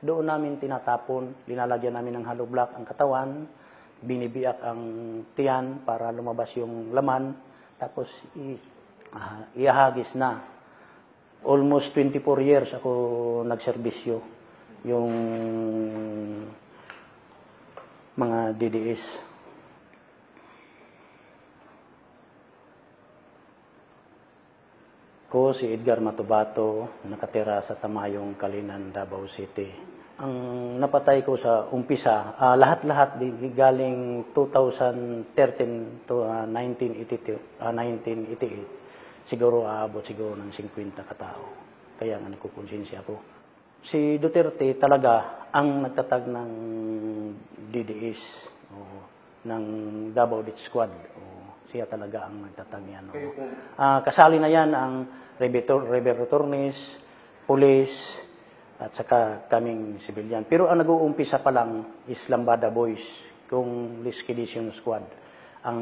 Doon namin tinatapon, linalagyan namin ng hollow block ang katawan, binibiyak ang tiyan para lumabas yung laman, tapos iahagis na. Almost 24 years ako nagserbisyo, yung mga DDS. Ko si Edgar Matubato, nakatira sa Tamayong, Kalinan, Davao City. Ang napatay ko sa umpisa, lahat-lahat galing 2013 to 1988, siguro aabot siguro ng 50 katao. Kaya nga nagkukonsensya ako. Si Duterte talaga ang nagtatag ng DDS, ng Davao Death Squad. Siya talaga ang nagtatag yan. Kasali na yan ang Rebertornes, Police, at saka kaming civilian. Pero ang nag-uumpisa pa lang is Lambada Boys, kung Liquidation Squad. Ang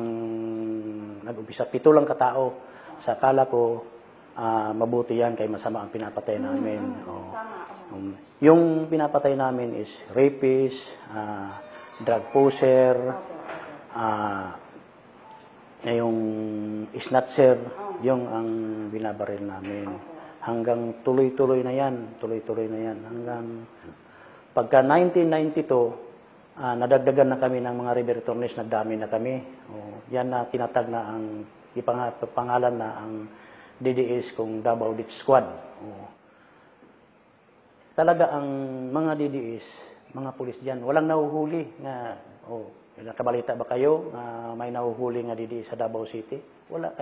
nag-umpisa, 7 lang katao. Sa akala ko, mabuti yan, kay masama ang pinapatay namin. Yung pinapatay namin is rapist, drug poser, yung snatcher, yung ang binabaril namin. Hanggang tuloy-tuloy na yan. Hanggang pagka 1992, nadagdagan na kami ng mga Rebertornes, nagdami na kami. Yan na tinatag na ang pangalan na ang DDS kung Davao Death Squad. Talaga ang mga DDS, mga pulis dyan, walang nahuhuli na, nakabalita ba kayo na may nahuhuli nga DDS sa Davao City? Wala,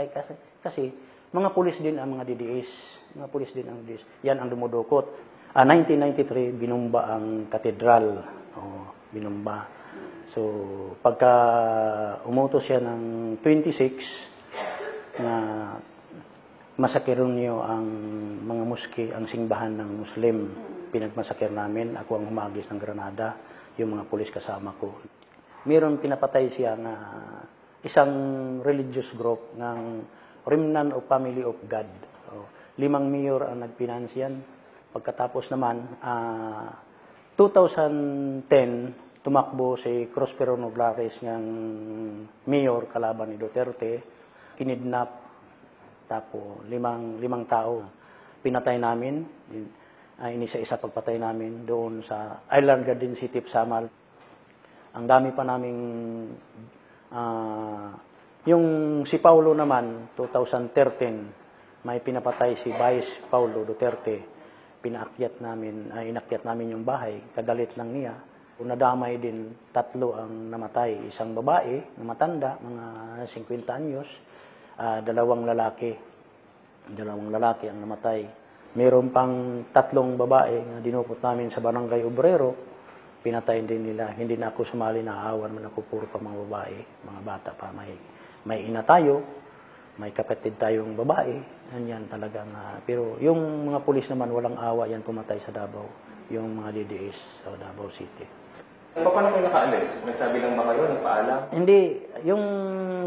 kasi mga pulis din ang mga DDS. Mga pulis din ang DDS. Yan ang dumudukot. 1993, binumba ang katedral. Binumba. So, pagka umutos siya ng 26, na masakirun niyo ang mga muski, ang simbahan ng Muslim. Pinagmasakir namin. Ako ang humagis ng granada. Yung mga pulis kasama ko. Meron pinapatay siya na isang religious group ng Remnant of Family of God. 5 mayor ang nagpinansyan. Pagkatapos naman, 2010, tumakbo si Prospero Noglares ng mayor kalaban ni Duterte. Kinidnap, tapo 5 tao. Pinatay namin, inisa-isa pagpatay namin doon sa Island Garden City, Samal. Ang dami pa naming yung si Paulo naman, 2013, may pinapatay si Vice Paulo Duterte. Inakyat namin yung bahay, kagalit lang niya. Nadamay din, 3 ang namatay. Isang babae, na matanda, mga 50 anyos, 2 lalaki. 2 lalaki ang namatay. Meron pang 3 babae na dinukot namin sa Barangay Obrero. Pinatay din nila. Hindi na ako sumali, naawan man ako, puro pa mga babae, mga bata pa. May ina tayo, may kapatid tayong babae, yan talagang, pero yung mga pulis naman, walang awa yan pumatay sa Davao, yung mga DDS sa Davao City. Paano kayo nakaalis? Nagsabi lang ba kayo, nagpaalam? Hindi, yung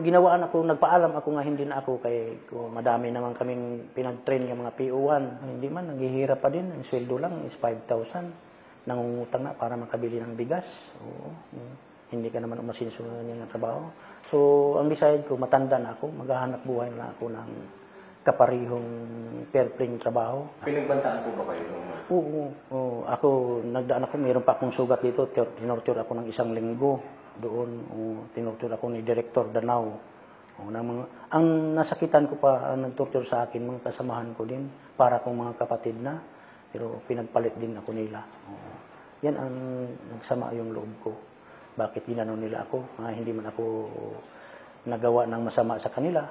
ginawaan ako, nagpaalam ako nga hindi na ako, kay madami naman kaming pinag-train yung mga PO1, hindi man, naghihirap pa din, ang sweldo lang is 5,000, nangungutang na para makabili ng bigas, hindi ka naman umasinso ng trabaho. So, ang decide ko, matanda na ako, maghahanap buhay na ako ng kaparihong fair-playing trabaho. Pinagbantaan po ba kayo? Oo. Ako, nagdaan ako, mayroon pa akong sugat dito, tinorture ako ng 1 linggo doon. Tinorture ako ni Director Danao. Ang nasakitan ko pa, ang nagtorture sa akin, mga kasamahan ko din, para akong mga kapatid na, pero pinagpalit din ako nila. Yan ang nagsama yung loob ko. Bakit ginano nila ako? Hindi man ako nagawa ng masama sa kanila.